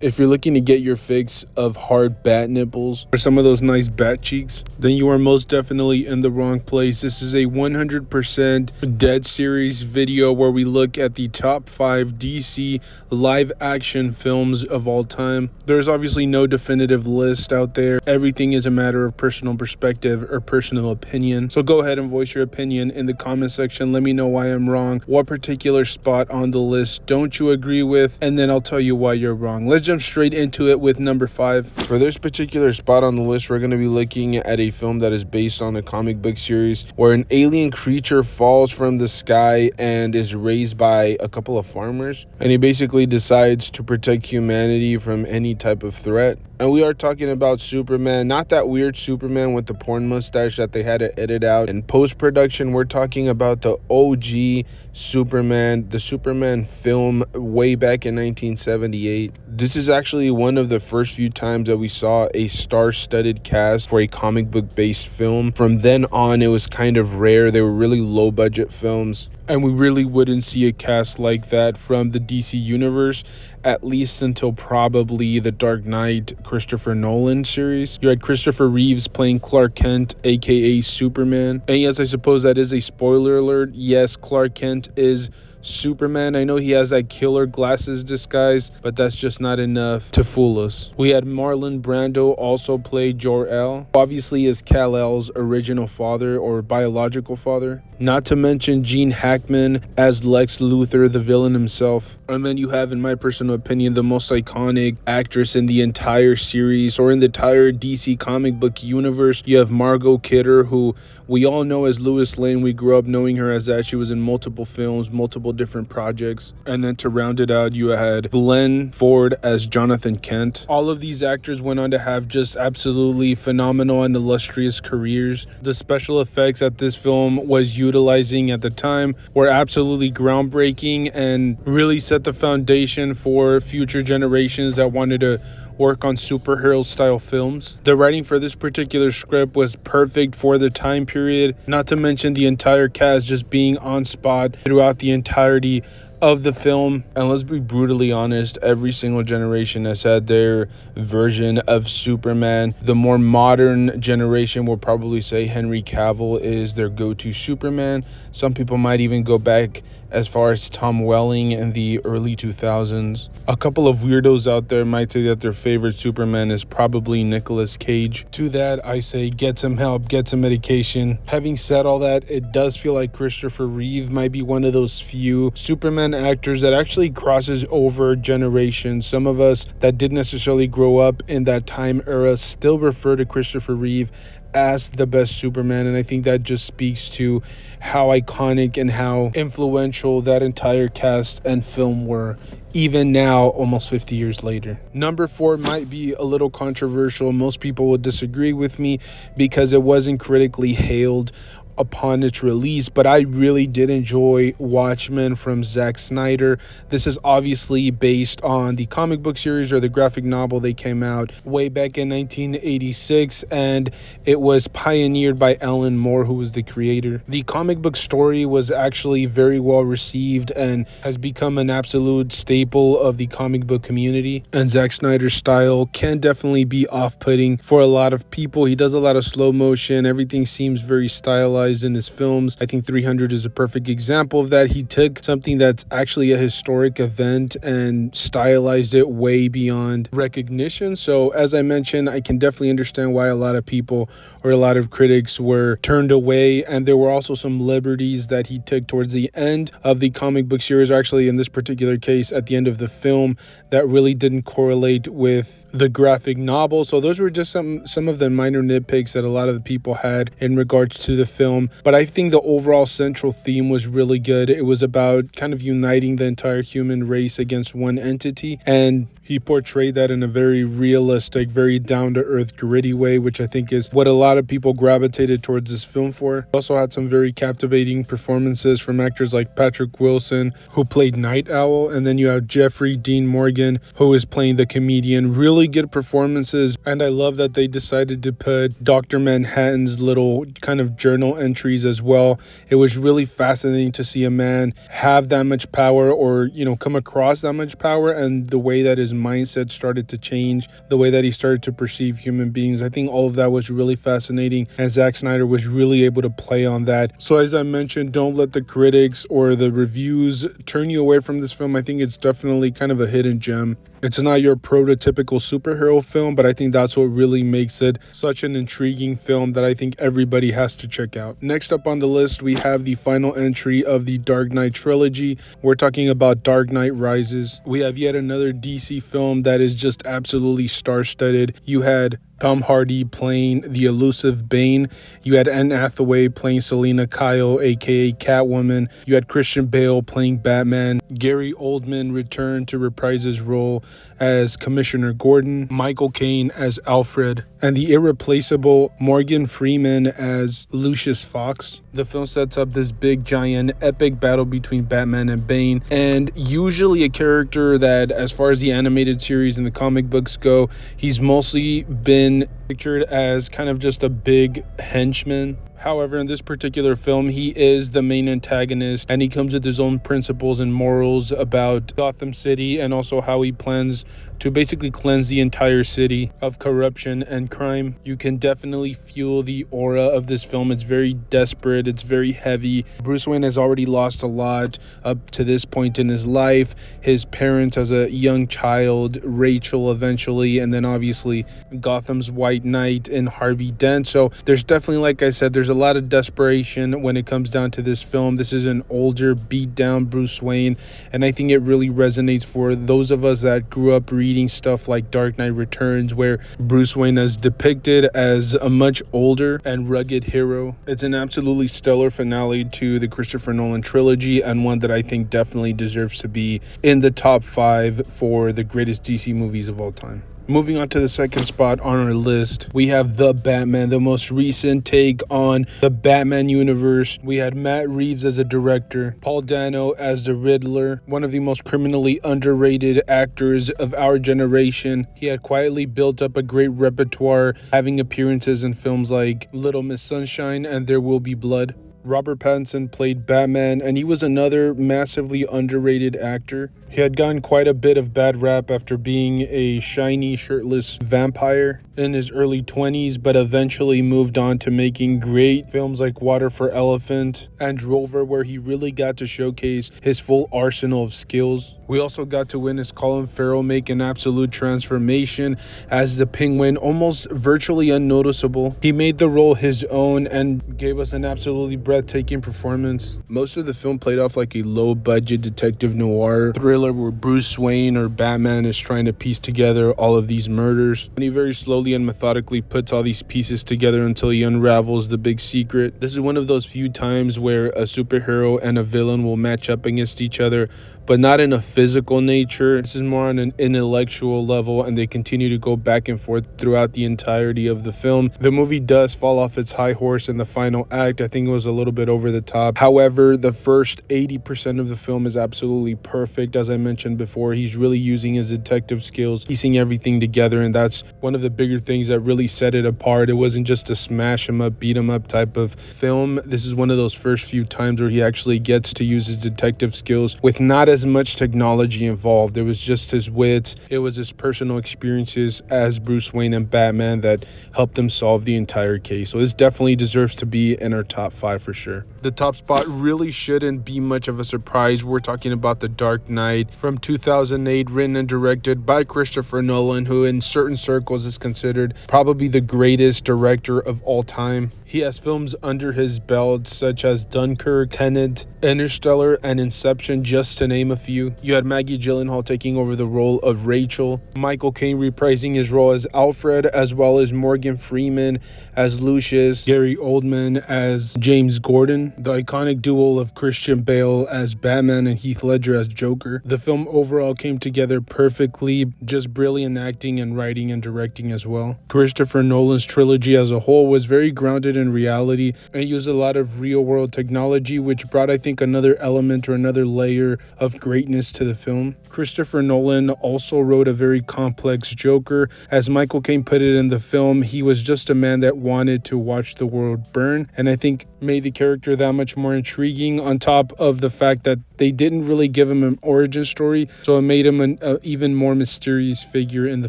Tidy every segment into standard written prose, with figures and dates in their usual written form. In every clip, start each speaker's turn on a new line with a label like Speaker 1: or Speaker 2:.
Speaker 1: If you're looking to get your fix of hard bat nipples or some of those nice bat cheeks, then you are most definitely in the wrong place. This is a 100% Dead Series video where we look at the top 5 DC live action films of all time. There's obviously no definitive list out there. Everything is a matter of personal perspective or personal opinion. So go ahead and voice your opinion in the comment section. Let me know why I'm wrong, what particular spot on the list don't you agree with, and then I'll tell you why you're wrong. Let's jump straight into it with number 5. For this particular spot on the list, we're going to be looking at a film that is based on a comic book series where an alien creature falls from the sky and is raised by a couple of farmers, and he basically decides to protect humanity from any type of threat. And we are talking about Superman, not that weird Superman with the porn mustache that they had to edit out in post-production. We're talking about the OG Superman, the Superman film way back in 1978. This is actually one of the first few times that we saw a star-studded cast for a comic book-based film. From then on, it was kind of rare. They were really low-budget films, and we really wouldn't see a cast like that from the DC universe, at least until probably the Dark Knight Christopher Nolan series. You had Christopher Reeves playing Clark Kent, aka Superman. And yes, I suppose that is a spoiler alert. Yes, Clark Kent is Superman. I know he has that killer glasses disguise, but that's just not enough to fool us. We had Marlon Brando also play Jor-El, obviously as Kal-El's original father or biological father. Not to mention Gene Hackman as Lex Luthor, the villain himself. And then you have, in my personal opinion, the most iconic actress in the entire series or in the entire DC comic book universe. You have Margot Kidder, who we all know as Lois Lane. We grew up knowing her as that. She was in multiple films, multiple different projects. And then to round it out, you had Glenn Ford as Jonathan Kent. All of these actors went on to have just absolutely phenomenal and illustrious careers. The special effects that this film was utilizing at the time were absolutely groundbreaking and really set the foundation for future generations that wanted to work on superhero style films. The writing for this particular script was perfect for the time period, not to mention the entire cast just being on spot throughout the entirety of the film. And let's be brutally honest, every single generation has had their version of Superman. The more modern generation will probably say Henry Cavill is their go-to Superman. Some people might even go back as far as Tom Welling in the early 2000s. A couple of weirdos out there might say that their favorite Superman is probably Nicolas Cage. To that, I say get some help, get some medication. Having said all that, it does feel like Christopher Reeve might be one of those few Superman actors that actually crosses over generations. Some of us that didn't necessarily grow up in that time era still refer to Christopher Reeve as the best Superman, and I think that just speaks to how iconic and how influential that entire cast and film were, even now, almost 50 years later. Number 4 might be a little controversial. Most people would disagree with me because it wasn't critically hailed upon its release, but I really did enjoy Watchmen from Zack Snyder. This is obviously based on the comic book series or the graphic novel. They came out way back in 1986, and it was pioneered by Alan Moore, who was the creator. The comic book story was actually very well received and has become an absolute staple of the comic book community. And Zack Snyder's style can definitely be off-putting for a lot of people. He does a lot of slow motion. Everything seems very stylized in his films. I think 300 is a perfect example of that. He took something that's actually a historic event and stylized it way beyond recognition. So as I mentioned, I can definitely understand why a lot of people or a lot of critics were turned away, and there were also some liberties that he took towards the end of the comic book series, or actually in this particular case at the end of the film, that really didn't correlate with the graphic novel. So those were just some of the minor nitpicks that a lot of the people had in regards to the film. But I think the overall central theme was really good. It was about kind of uniting the entire human race against one entity, and he portrayed that in a very realistic, very down-to-earth, gritty way, which I think is what a lot of people gravitated towards this film for. Also had some very captivating performances from actors like Patrick Wilson, who played Night Owl, and then you have Jeffrey Dean Morgan, who is playing the comedian. Really good performances, and I love that they decided to put Dr. Manhattan's little kind of journal entries as well. It was really fascinating to see a man have that much power, or come across that much power, and the way that his mindset started to change, the way that he started to perceive human beings. I think all of that was really fascinating, and Zack Snyder was really able to play on that. So as I mentioned, don't let the critics or the reviews turn you away from this film. I think it's definitely kind of a hidden gem. It's not your prototypical superhero film, but I think that's what really makes it such an intriguing film that I think everybody has to check out. Next up on the list, we have the final entry of the Dark Knight trilogy. We're talking about Dark Knight Rises. We have yet another DC film that is just absolutely star-studded. You had Tom Hardy playing the elusive Bane. You had Anne Hathaway playing Selina Kyle, aka Catwoman. You had Christian Bale playing Batman. Gary Oldman returned to reprise his role as Commissioner Gordon. Michael Caine as Alfred. And the irreplaceable Morgan Freeman as Lucius Fox. The film sets up this big, giant, epic battle between Batman and Bane. And usually a character that, as far as the animated series and the comic books go, he's mostly been pictured as kind of just a big henchman. However, in this particular film, he is the main antagonist, and he comes with his own principles and morals about Gotham City, and also how he plans to basically cleanse the entire city of corruption and crime. You can definitely feel the aura of this film. It's very desperate, it's very heavy. Bruce Wayne has already lost a lot up to this point in his life. His parents as a young child, Rachel eventually, and then obviously Gotham's White Knight and Harvey Dent. So there's definitely, like I said, there's a lot of desperation when it comes down to this film. This is an older, beat down Bruce Wayne, and I think it really resonates for those of us that grew up reading stuff like Dark Knight Returns, where Bruce Wayne is depicted as a much older and rugged hero. It's an absolutely stellar finale to the Christopher Nolan trilogy, and one that I think definitely deserves to be in the top 5 for the greatest DC movies of all time. Moving on to the second spot on our list, we have The Batman, the most recent take on the Batman universe. We had Matt Reeves as a director, Paul Dano as the Riddler, one of the most criminally underrated actors of our generation. He had quietly built up a great repertoire, having appearances in films like Little Miss Sunshine and There Will Be Blood. Robert Pattinson played Batman, and he was another massively underrated actor. He had gotten quite a bit of bad rap after being a shiny, shirtless vampire in his early 20s, but eventually moved on to making great films like Water for Elephant and Rover, where he really got to showcase his full arsenal of skills. We also got to witness Colin Farrell make an absolute transformation as the Penguin, almost virtually unnoticeable. He made the role his own and gave us an absolutely breathtaking performance. Most of the film played off like a low-budget detective noir thriller where Bruce Wayne or Batman is trying to piece together all of these murders. And he very slowly and methodically puts all these pieces together until he unravels the big secret. This is one of those few times where a superhero and a villain will match up against each other, but not in a physical nature. This is more on an intellectual level, and they continue to go back and forth throughout the entirety of the film. The movie does fall off its high horse in the final act. I think it was a little bit over the top. However, the first 80% of the film is absolutely perfect. As I mentioned before, he's really using his detective skills, piecing everything together, and that's one of the bigger things that really set it apart. It wasn't just a smash him up, beat him up type of film. This is one of those first few times where he actually gets to use his detective skills with not as much technology involved. It was just his wits, it was his personal experiences as Bruce Wayne and Batman that helped him solve the entire case. So this definitely deserves to be in our top 5 for sure. The top spot really shouldn't be much of a surprise. We're talking about The Dark Knight from 2008, written and directed by Christopher Nolan, who in certain circles is considered probably the greatest director of all time. He has films under his belt such as Dunkirk, Tenet, Interstellar, and Inception, just to name a few. You had Maggie Gyllenhaal taking over the role of Rachel, Michael Caine reprising his role as Alfred, as well as Morgan Freeman as Lucius, Gary Oldman as James Gordon. Nolan, the iconic duo of Christian Bale as Batman and Heath Ledger as Joker. The film overall came together perfectly, just brilliant acting and writing and directing as well. Christopher Nolan's trilogy as a whole was very grounded in reality and used a lot of real world technology, which brought, I think, another element or another layer of greatness to the film. Christopher Nolan also wrote a very complex Joker. As Michael Caine put it in the film, he was just a man that wanted to watch the world burn, and I think made the character that much more intriguing, on top of the fact that they didn't really give him an origin story, so it made him an even more mysterious figure in the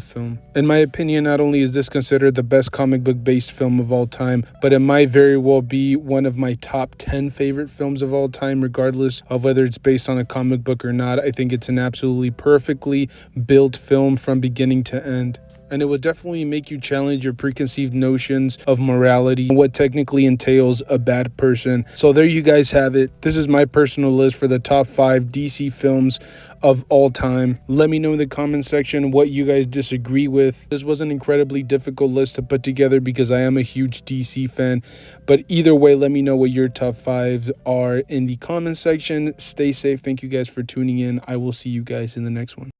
Speaker 1: film. In my opinion, not only is this considered the best comic book based film of all time, but it might very well be one of my top 10 favorite films of all time, regardless of whether it's based on a comic book or not. I think it's an absolutely perfectly built film from beginning to end, and it will definitely make you challenge your preconceived notions of morality and what technically entails a bad person. So there you guys have it. This is my personal list for the top 5 DC films of all time. Let me know in the comment section what you guys disagree with. This was an incredibly difficult list to put together because I am a huge DC fan, but either way, let me know what your top 5 are in the comment section. Stay safe. Thank you guys for tuning in. I will see you guys in the next one.